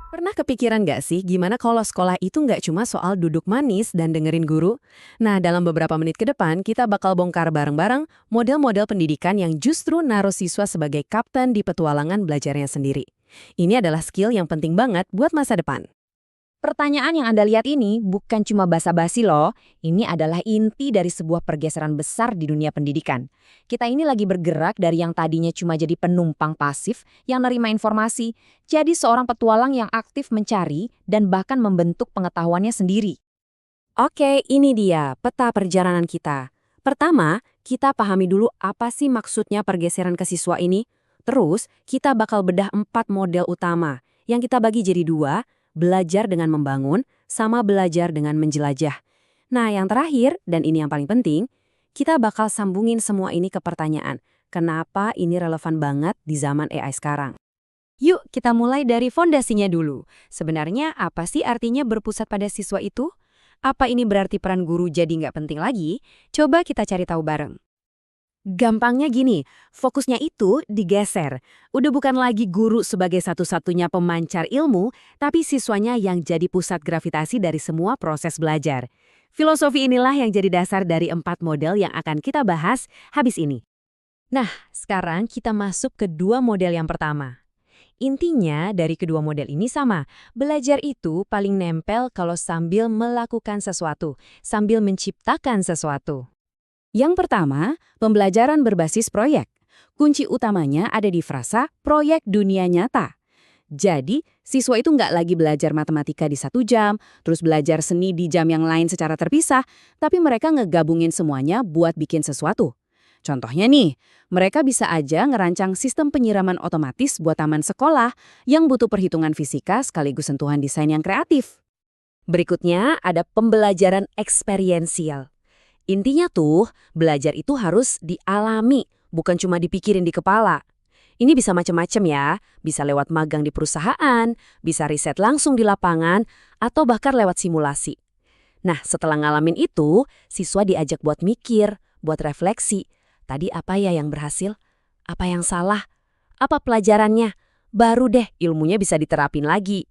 Pernah kepikiran nggak sih gimana kalau sekolah itu nggak cuma soal duduk manis dan dengerin guru? Nah, dalam beberapa menit ke depan, kita bakal bongkar bareng-bareng model-model pendidikan yang justru naruh siswa sebagai kapten di petualangan belajarnya sendiri. Ini adalah skill yang penting banget buat masa depan. Pertanyaan yang Anda lihat ini bukan cuma basa-basi loh, ini adalah inti dari sebuah pergeseran besar di dunia pendidikan. Kita ini lagi bergerak dari yang tadinya cuma jadi penumpang pasif yang nerima informasi, jadi seorang petualang yang aktif mencari dan bahkan membentuk pengetahuannya sendiri. Oke, ini dia peta perjalanan kita. Pertama, kita pahami dulu apa sih maksudnya pergeseran ke siswa ini. Terus, kita bakal bedah 4 model utama yang kita bagi jadi 2, belajar dengan membangun sama belajar dengan menjelajah. Nah, yang terakhir, dan ini yang paling penting, kita bakal sambungin semua ini ke pertanyaan, kenapa ini relevan banget di zaman AI sekarang. Yuk, kita mulai dari fondasinya dulu. Sebenarnya apa sih artinya berpusat pada siswa itu? Apa ini berarti peran guru jadi nggak penting lagi? Coba kita cari tahu bareng. Gampangnya gini, fokusnya itu digeser. Udah bukan lagi guru sebagai satu-satunya pemancar ilmu, tapi siswanya yang jadi pusat gravitasi dari semua proses belajar. Filosofi inilah yang jadi dasar dari 4 model yang akan kita bahas habis ini. Nah, sekarang kita masuk ke dua model yang pertama. Intinya dari kedua model ini sama, belajar itu paling nempel kalau sambil melakukan sesuatu, sambil menciptakan sesuatu. Yang pertama, pembelajaran berbasis proyek. Kunci utamanya ada di frasa proyek dunia nyata. Jadi, siswa itu nggak lagi belajar matematika di 1 jam, terus belajar seni di jam yang lain secara terpisah, tapi mereka ngegabungin semuanya buat bikin sesuatu. Contohnya nih, mereka bisa aja ngerancang sistem penyiraman otomatis buat taman sekolah yang butuh perhitungan fisika sekaligus sentuhan desain yang kreatif. Berikutnya ada pembelajaran eksperiensial. Intinya tuh, belajar itu harus dialami, bukan cuma dipikirin di kepala. Ini bisa macam-macam ya, bisa lewat magang di perusahaan, bisa riset langsung di lapangan, atau bahkan lewat simulasi. Nah, setelah ngalamin itu, siswa diajak buat mikir, buat refleksi. Tadi apa ya yang berhasil? Apa yang salah? Apa pelajarannya? Baru deh ilmunya bisa diterapin lagi.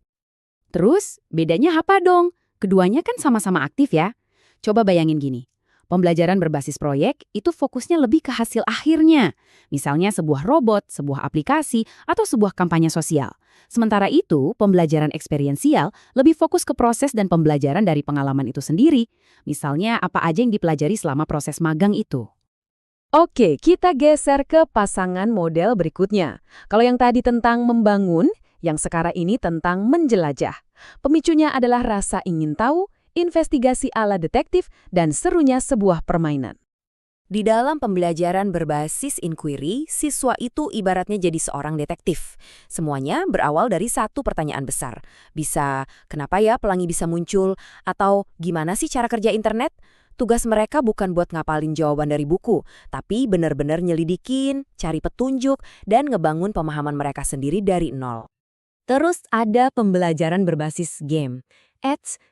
Terus, bedanya apa dong? Keduanya kan sama-sama aktif ya. Coba bayangin gini. Pembelajaran berbasis proyek itu fokusnya lebih ke hasil akhirnya. Misalnya sebuah robot, sebuah aplikasi, atau sebuah kampanye sosial. Sementara itu, pembelajaran eksperiensial lebih fokus ke proses dan pembelajaran dari pengalaman itu sendiri. Misalnya apa aja yang dipelajari selama proses magang itu. Oke, kita geser ke pasangan model berikutnya. Kalau yang tadi tentang membangun, yang sekarang ini tentang menjelajah. Pemicunya adalah rasa ingin tahu, investigasi ala detektif, dan serunya sebuah permainan. Di dalam pembelajaran berbasis inquiry, siswa itu ibaratnya jadi seorang detektif. Semuanya berawal dari satu pertanyaan besar. Bisa, kenapa ya pelangi bisa muncul? Atau gimana sih cara kerja internet? Tugas mereka bukan buat ngapalin jawaban dari buku, tapi benar-benar nyelidikin, cari petunjuk, dan ngebangun pemahaman mereka sendiri dari nol. Terus ada pembelajaran berbasis game.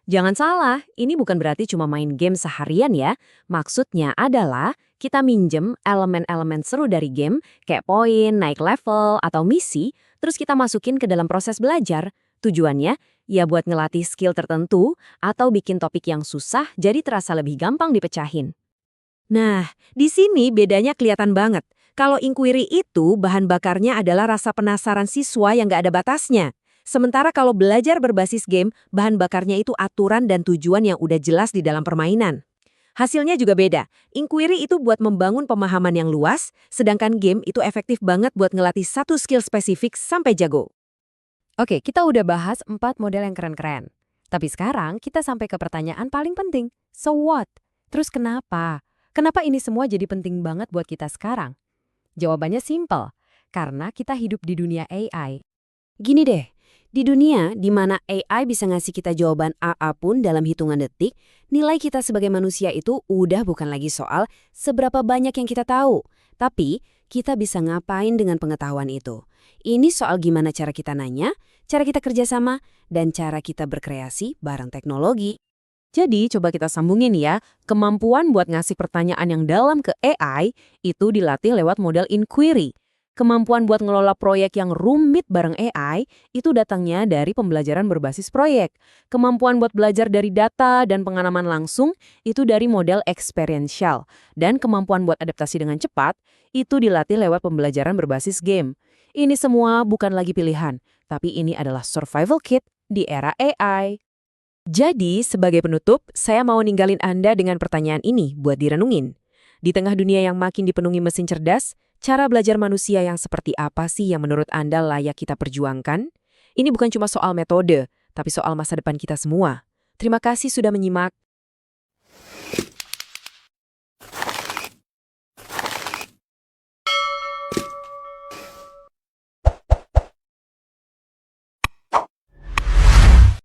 Jangan salah, ini bukan berarti cuma main game seharian ya. Maksudnya adalah kita minjem elemen-elemen seru dari game, kayak poin, naik level, atau misi, terus kita masukin ke dalam proses belajar. Tujuannya, ya buat ngelatih skill tertentu, atau bikin topik yang susah jadi terasa lebih gampang dipecahin. Nah, di sini bedanya kelihatan banget. Kalau inquiry itu bahan bakarnya adalah rasa penasaran siswa yang nggak ada batasnya. Sementara kalau belajar berbasis game, bahan bakarnya itu aturan dan tujuan yang udah jelas di dalam permainan. Hasilnya juga beda. Inquiry itu buat membangun pemahaman yang luas, sedangkan game itu efektif banget buat ngelatih satu skill spesifik sampai jago. Oke, kita udah bahas 4 model yang keren-keren. Tapi sekarang kita sampai ke pertanyaan paling penting. So what? Terus kenapa? Kenapa ini semua jadi penting banget buat kita sekarang? Jawabannya simple, karena kita hidup di dunia AI. Gini deh, di dunia di mana AI bisa ngasih kita jawaban apapun dalam hitungan detik, nilai kita sebagai manusia itu udah bukan lagi soal seberapa banyak yang kita tahu, tapi kita bisa ngapain dengan pengetahuan itu. Ini soal gimana cara kita nanya, cara kita kerjasama, dan cara kita berkreasi bareng teknologi. Jadi, coba kita sambungin ya, kemampuan buat ngasih pertanyaan yang dalam ke AI itu dilatih lewat model inquiry. Kemampuan buat ngelola proyek yang rumit bareng AI itu datangnya dari pembelajaran berbasis proyek. Kemampuan buat belajar dari data dan pengalaman langsung itu dari model experiential. Dan kemampuan buat adaptasi dengan cepat itu dilatih lewat pembelajaran berbasis game. Ini semua bukan lagi pilihan, tapi ini adalah survival kit di era AI. Jadi, sebagai penutup, saya mau ninggalin Anda dengan pertanyaan ini buat direnungin. Di tengah dunia yang makin dipenuhi mesin cerdas, cara belajar manusia yang seperti apa sih yang menurut Anda layak kita perjuangkan? Ini bukan cuma soal metode, tapi soal masa depan kita semua. Terima kasih sudah menyimak.